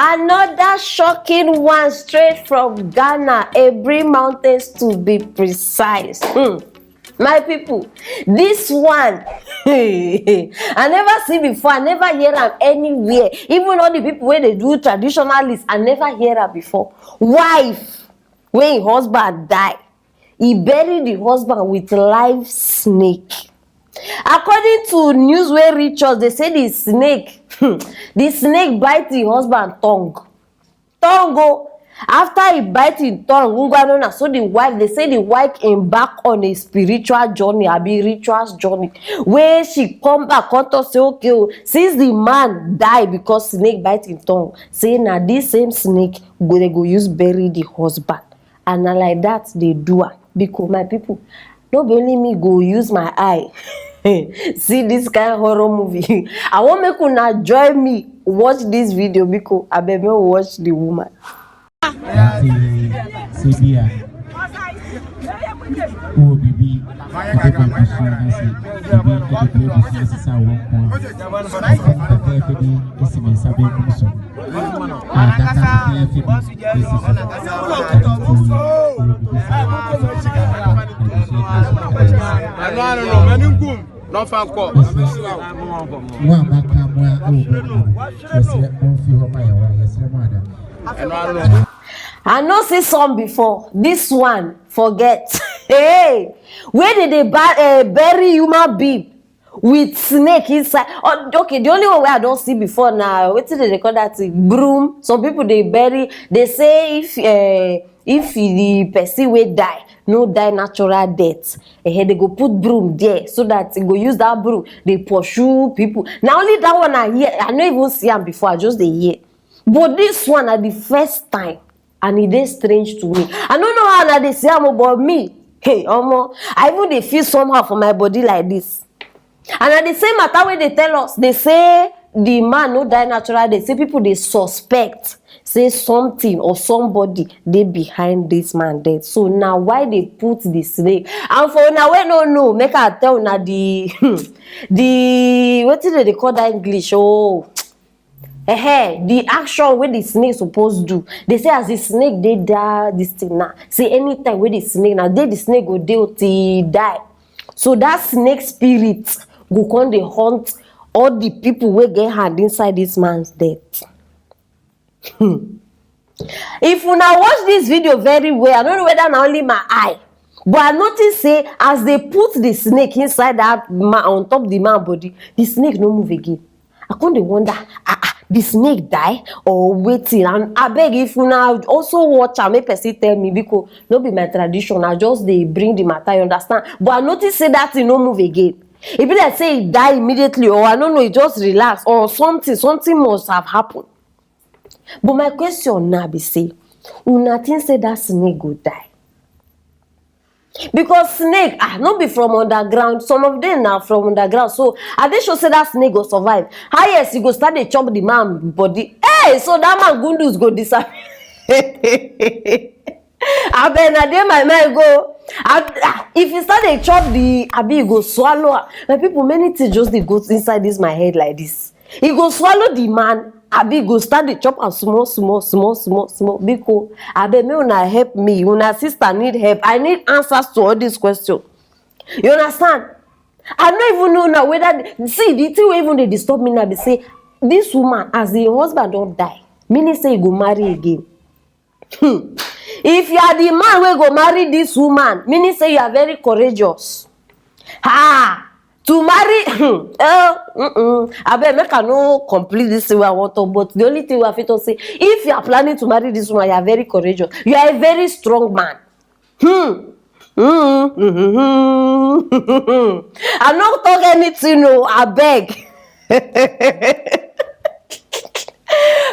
Another shocking one straight from Ghana, Every Mountains to be precise. My people, this one I never see before. I never hear am anywhere. Even all the people where they do traditionalists, I never hear am before. Wife, when husband die, he bury the husband with live snake. According to news wey reach us, they say the snake the snake bite the husband tongue oh. After he bite him tongue, so the wife, they say the wife embark on a spiritual journey, abi rituals journey, where she come back come talk say, okay, since the man die because snake bite him tongue, say na this same snake they go use bury the husband. And na like that they do am. Because my people, no be only me go use my eye see this kind of horror movie. I want make una join me watch this video because I better watch the woman. I know see some before. This one, forget. Hey, where did they bury human being with snake inside? Oh, okay, the only one where I don't see before now, what did they call that thing? Broom. Some people they bury. They say if the person will die, no die natural death, they go put broom there so that they go use that broom. They pursue people. Now only that one I hear. I don't even see them before. I just they hear. But this one at the first time, and it is strange to me. I don't know how that they say about me. Hey, I even they feel somehow for my body like this. And at the same matter when they tell us, they say the man no die natural. They say people they suspect, say something or somebody they behind this man dead. So now why they put the snake? And for now we no make I tell now the the what did they call that English? Oh. The action where the snake supposed to do. They say as the snake they die this thing now. Say anytime where the snake now the snake go deal till die. So that snake spirit go come they hunt all the people where get hand inside this man's death. If you now watch this video very well, I don't know whether not only my eye, but I notice say as they put the snake inside that man on top the man body, the snake no move again. I can't wonder, the snake die or waiting? And I beg if you now also watch and make person tell me because no be my tradition. I just they bring the matter, you understand? But I notice say that he no move again. If be like say he die immediately, or I don't know, he just relax or something must have happened. But my question now be say, una think say that snake go die? Because snake not be from underground. Some of them now from underground. So I they sure say that snake go survive. How yes, he go start to chop the man body. Hey, so that man gundus go disappear. I bet na there my mind go. If you start to chop the abi, you go swallow. My people, many things just they go inside this my head like this. He go swallow the man. Abi go start the chop and small. Because I bet me una help me. Una sister need help. I need answers to all these questions. You understand? I don't even know now whether see the thing even they disturb me now. They say this woman as the husband don't die, meaning say you go marry again. If you are the man who go marry this woman, meaning say you are very courageous. To marry, I bet make I no complete this way I want to, but the only thing I have to say, if you are planning to marry this woman, you are very courageous. You are a very strong man. I'm not talking anything, no, I beg. But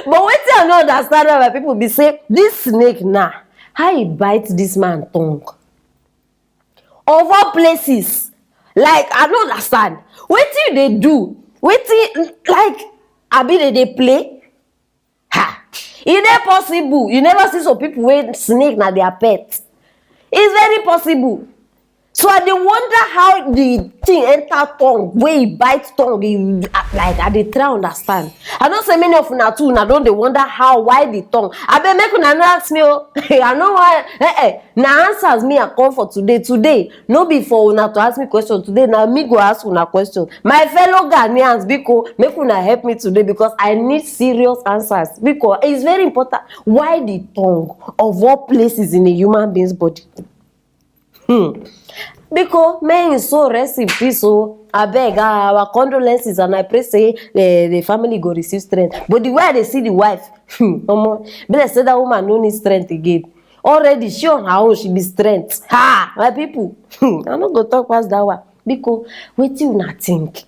what I don't understand why people be say, this snake now, how he bites this man tongue? Of all places. Like, I don't understand. What do they do? Like, abi they play? Is it possible? You never see some people with snake na their pet. It's very possible. So I dey wonder how the thing enter tongue, wey e bite tongue, like I dey try understand. I know say many of una too una don dey wonder how, why the tongue. Abeg make una no ask me o. I know why. Na answers me I come for today. Today no be for una to ask me question. Today na me go ask una question. My fellow Ghanaians, biko make una help me today because I need serious answers. Because it's very important. Why the tongue of all places in a human being's body? Because may him soul rest in peace. So abeg, our condolences, and I pray say the family go receive strength. But the way I dey see the wife, omo, be like say that woman no need strength again. Already she on her own, she be strength. Ha, my people, I no go talk past that one. Because wetin una think?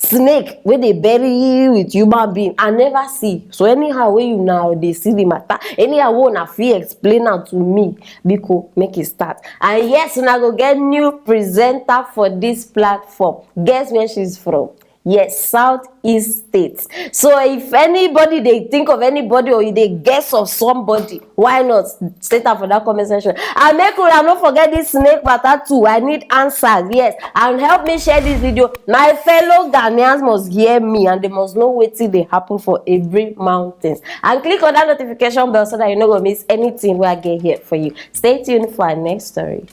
Snake wey dey bury with human being I never see. So anyhow wey you now dey see the matter, anyhow wey una fit explain am to me, biko make e start. And yes, una go get new presenter for this platform. Guess where she's from? Yes, Southeast states. So if anybody dey think of anybody, or you dey guess of somebody, why not state am for that comment section. And make una no forget this snake matter too. I need answers, yes, and help me share this video. My fellow Ghanaians must hear me, and they must know wetin dey happen for every mountains. And click on that notification bell so that you no go miss anything wey I get here for you. Stay tuned for our next story.